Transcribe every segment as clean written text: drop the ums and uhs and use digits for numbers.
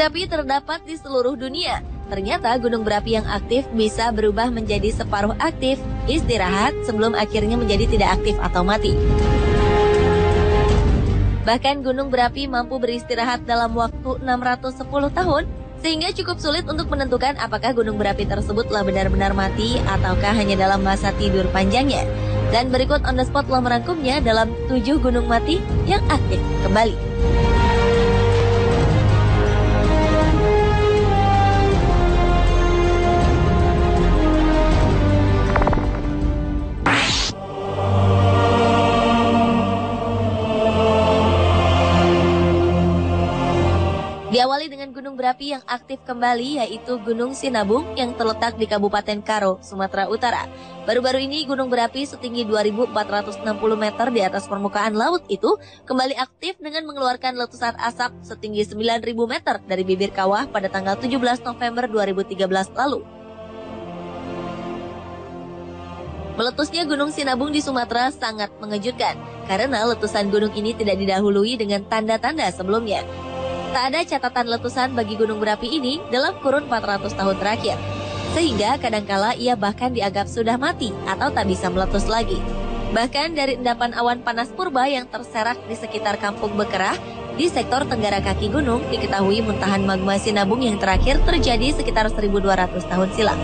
berapi terdapat di seluruh dunia. Ternyata gunung berapi yang aktif bisa berubah menjadi separuh aktif, istirahat sebelum akhirnya menjadi tidak aktif atau mati. Bahkan gunung berapi mampu beristirahat dalam waktu 610 tahun, sehingga cukup sulit untuk menentukan apakah gunung berapi tersebut telah benar-benar mati ataukah hanya dalam masa tidur panjangnya. Dan berikut On The Spot telah merangkumnya dalam 7 gunung mati yang aktif kembali. Diawali dengan gunung berapi yang aktif kembali, yaitu Gunung Sinabung yang terletak di Kabupaten Karo, Sumatera Utara. Baru-baru ini gunung berapi setinggi 2.460 meter di atas permukaan laut itu kembali aktif dengan mengeluarkan letusan asap setinggi 9.000 meter dari bibir kawah pada tanggal 17 November 2013 lalu. Meletusnya Gunung Sinabung di Sumatera sangat mengejutkan, karena letusan gunung ini tidak didahului dengan tanda-tanda sebelumnya. Tak ada catatan letusan bagi gunung berapi ini dalam kurun 400 tahun terakhir. Sehingga kadangkala ia bahkan dianggap sudah mati atau tak bisa meletus lagi. Bahkan dari endapan awan panas purba yang terserak di sekitar Kampung Bekerah, di sektor tenggara kaki gunung diketahui muntahan magma Sinabung yang terakhir terjadi sekitar 1.200 tahun silam.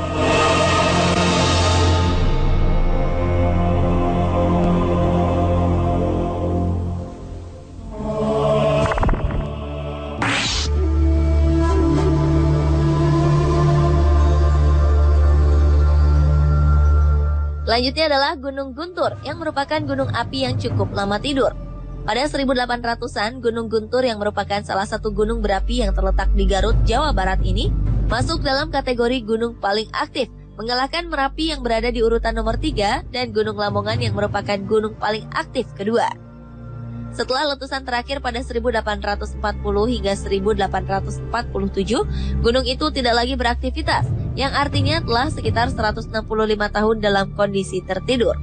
Selanjutnya adalah Gunung Guntur yang merupakan gunung api yang cukup lama tidur. Pada 1800-an, Gunung Guntur yang merupakan salah satu gunung berapi yang terletak di Garut, Jawa Barat ini masuk dalam kategori gunung paling aktif, mengalahkan Merapi yang berada di urutan nomor 3 dan Gunung Lamongan yang merupakan gunung paling aktif kedua. Setelah letusan terakhir pada 1840 hingga 1847, gunung itu tidak lagi beraktivitas, yang artinya telah sekitar 165 tahun dalam kondisi tertidur.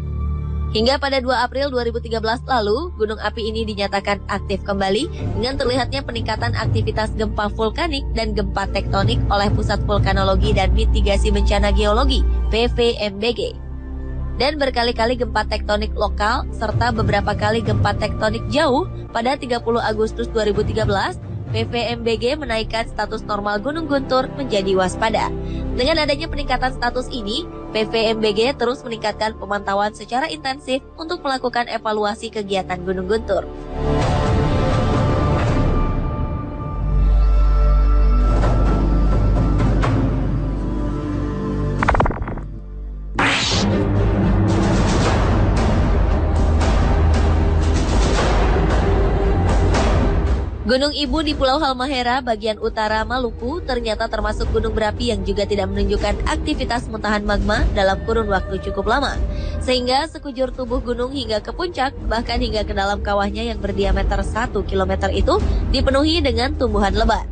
Hingga pada 2 April 2013 lalu, gunung api ini dinyatakan aktif kembali dengan terlihatnya peningkatan aktivitas gempa vulkanik dan gempa tektonik oleh Pusat Vulkanologi dan Mitigasi Bencana Geologi (PVMBG). Dan berkali-kali gempa tektonik lokal serta beberapa kali gempa tektonik jauh pada 30 Agustus 2013, PVMBG menaikkan status normal Gunung Guntur menjadi waspada. Dengan adanya peningkatan status ini, PVMBG terus meningkatkan pemantauan secara intensif untuk melakukan evaluasi kegiatan Gunung Guntur. Gunung Ibu di Pulau Halmahera, bagian utara Maluku, ternyata termasuk gunung berapi yang juga tidak menunjukkan aktivitas muntahan magma dalam kurun waktu cukup lama. Sehingga sekujur tubuh gunung hingga ke puncak, bahkan hingga ke dalam kawahnya yang berdiameter 1 km itu dipenuhi dengan tumbuhan lebat.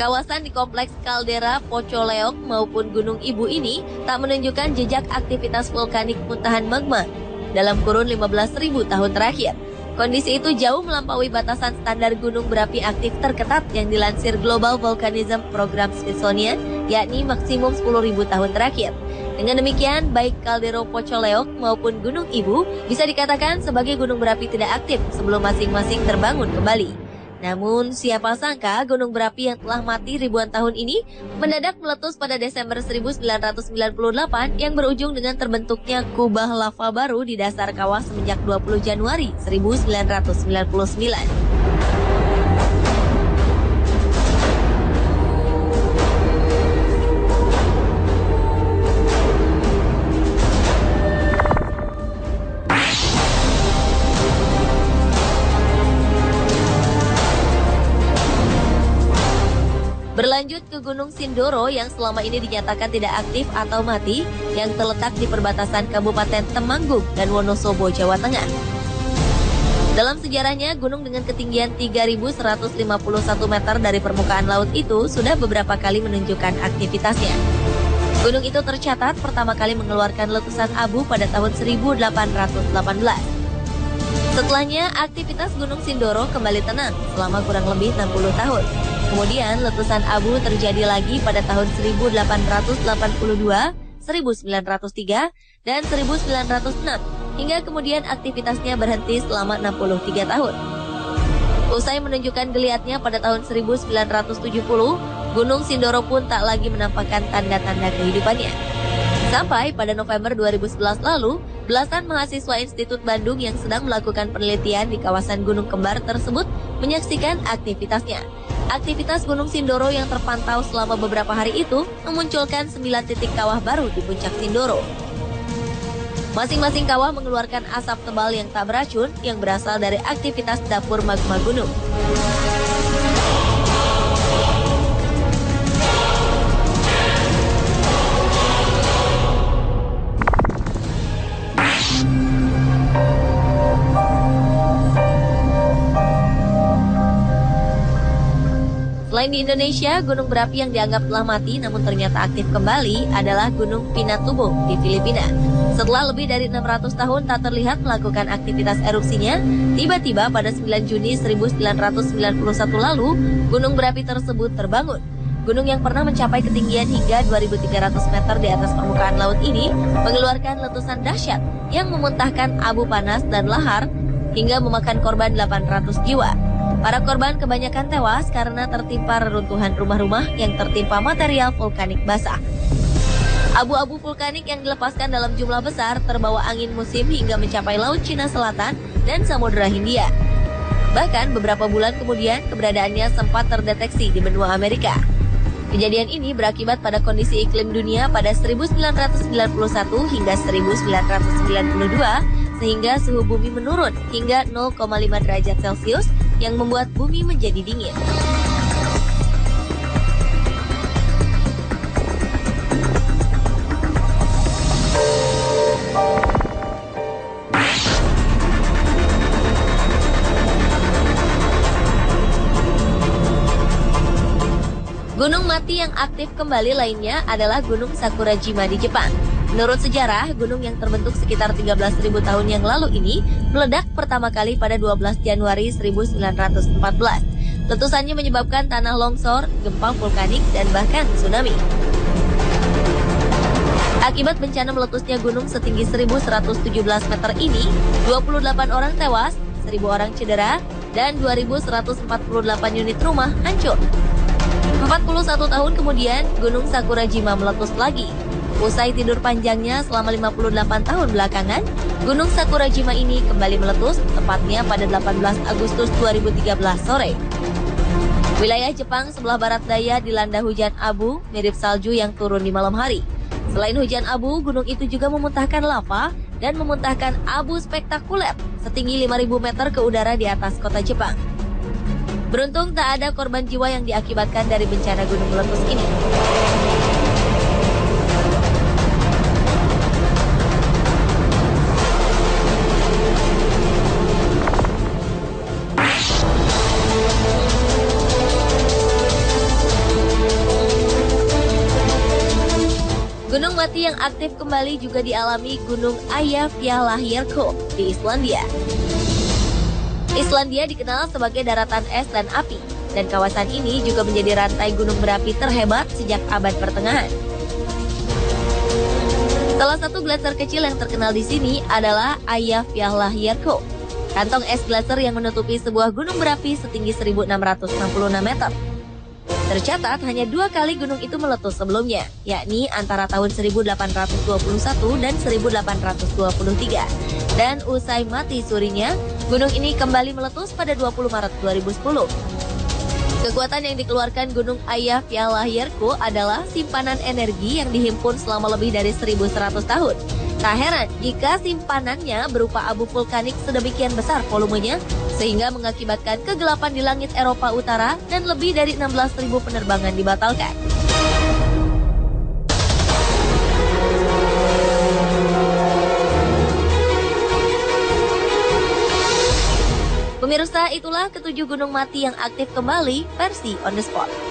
Kawasan di kompleks kaldera Pocoleok maupun Gunung Ibu ini tak menunjukkan jejak aktivitas vulkanik muntahan magma dalam kurun 15.000 tahun terakhir. Kondisi itu jauh melampaui batasan standar gunung berapi aktif terketat yang dilansir Global Volcanism Program Smithsonian, yakni maksimum 10.000 tahun terakhir. Dengan demikian, baik kaldera Pocoleok maupun Gunung Ibu bisa dikatakan sebagai gunung berapi tidak aktif sebelum masing-masing terbangun kembali. Namun, siapa sangka gunung berapi yang telah mati ribuan tahun ini mendadak meletus pada Desember 1998 yang berujung dengan terbentuknya kubah lava baru di dasar kawah semenjak 20 Januari 1999. Berlanjut ke Gunung Sindoro yang selama ini dinyatakan tidak aktif atau mati, yang terletak di perbatasan Kabupaten Temanggung dan Wonosobo, Jawa Tengah. Dalam sejarahnya, gunung dengan ketinggian 3.151 meter dari permukaan laut itu sudah beberapa kali menunjukkan aktivitasnya. Gunung itu tercatat pertama kali mengeluarkan letusan abu pada tahun 1818. Setelahnya, aktivitas Gunung Sindoro kembali tenang selama kurang lebih 60 tahun. Kemudian letusan abu terjadi lagi pada tahun 1882, 1903, dan 1906, hingga kemudian aktivitasnya berhenti selama 63 tahun. Usai menunjukkan geliatnya pada tahun 1970, Gunung Sindoro pun tak lagi menampakkan tanda-tanda kehidupannya. Sampai pada November 2011 lalu, belasan mahasiswa Institut Bandung yang sedang melakukan penelitian di kawasan Gunung Kembar tersebut menyaksikan aktivitasnya. Aktivitas Gunung Sindoro yang terpantau selama beberapa hari itu memunculkan 9 titik kawah baru di puncak Sindoro. Masing-masing kawah mengeluarkan asap tebal yang tak beracun yang berasal dari aktivitas dapur magma gunung. Selain di Indonesia, gunung berapi yang dianggap telah mati namun ternyata aktif kembali adalah Gunung Pinatubo di Filipina. Setelah lebih dari 600 tahun tak terlihat melakukan aktivitas erupsinya, tiba-tiba pada 9 Juni 1991 lalu, gunung berapi tersebut terbangun. Gunung yang pernah mencapai ketinggian hingga 2.300 meter di atas permukaan laut ini mengeluarkan letusan dahsyat yang memuntahkan abu panas dan lahar hingga memakan korban 800 jiwa. Para korban kebanyakan tewas karena tertimpa reruntuhan rumah-rumah yang tertimpa material vulkanik basah. Abu-abu vulkanik yang dilepaskan dalam jumlah besar terbawa angin musim hingga mencapai Laut Cina Selatan dan Samudra Hindia. Bahkan beberapa bulan kemudian keberadaannya sempat terdeteksi di benua Amerika. Kejadian ini berakibat pada kondisi iklim dunia pada 1991 hingga 1992 sehingga suhu bumi menurun hingga 0,5 derajat Celcius yang membuat bumi menjadi dingin. Gunung mati yang aktif kembali lainnya adalah Gunung Sakurajima di Jepang. Menurut sejarah, gunung yang terbentuk sekitar 13.000 tahun yang lalu ini meledak pertama kali pada 12 Januari 1914. Letusannya menyebabkan tanah longsor, gempa vulkanik, dan bahkan tsunami. Akibat bencana meletusnya gunung setinggi 1.117 meter ini, 28 orang tewas, 1.000 orang cedera, dan 2.148 unit rumah hancur. 41 tahun kemudian, Gunung Sakurajima meletus lagi. Usai tidur panjangnya selama 58 tahun belakangan, Gunung Sakurajima ini kembali meletus tepatnya pada 18 Agustus 2013 sore. Wilayah Jepang sebelah barat daya dilanda hujan abu mirip salju yang turun di malam hari. Selain hujan abu, gunung itu juga memuntahkan lava dan memuntahkan abu spektakuler setinggi 5.000 meter ke udara di atas kota Jepang. Beruntung tak ada korban jiwa yang diakibatkan dari bencana gunung meletus ini. Gunung mati yang aktif kembali juga dialami Gunung Eyjafjallajökull di Islandia. Islandia dikenal sebagai daratan es dan api, dan kawasan ini juga menjadi rantai gunung berapi terhebat sejak abad pertengahan. Salah satu glaser kecil yang terkenal di sini adalah Eyjafjallajökull, kantong es glaser yang menutupi sebuah gunung berapi setinggi 1.666 meter. Tercatat hanya 2 kali gunung itu meletus sebelumnya, yakni antara tahun 1821 dan 1823. Dan usai mati surinya, gunung ini kembali meletus pada 20 Maret 2010. Kekuatan yang dikeluarkan Gunung Eyjafjallajökull adalah simpanan energi yang dihimpun selama lebih dari 1.100 tahun. Tak heran jika simpanannya berupa abu vulkanik sedemikian besar volumenya, sehingga mengakibatkan kegelapan di langit Eropa Utara dan lebih dari 16.000 penerbangan dibatalkan. Pemirsa, itulah ketujuh gunung mati yang aktif kembali versi On The Spot.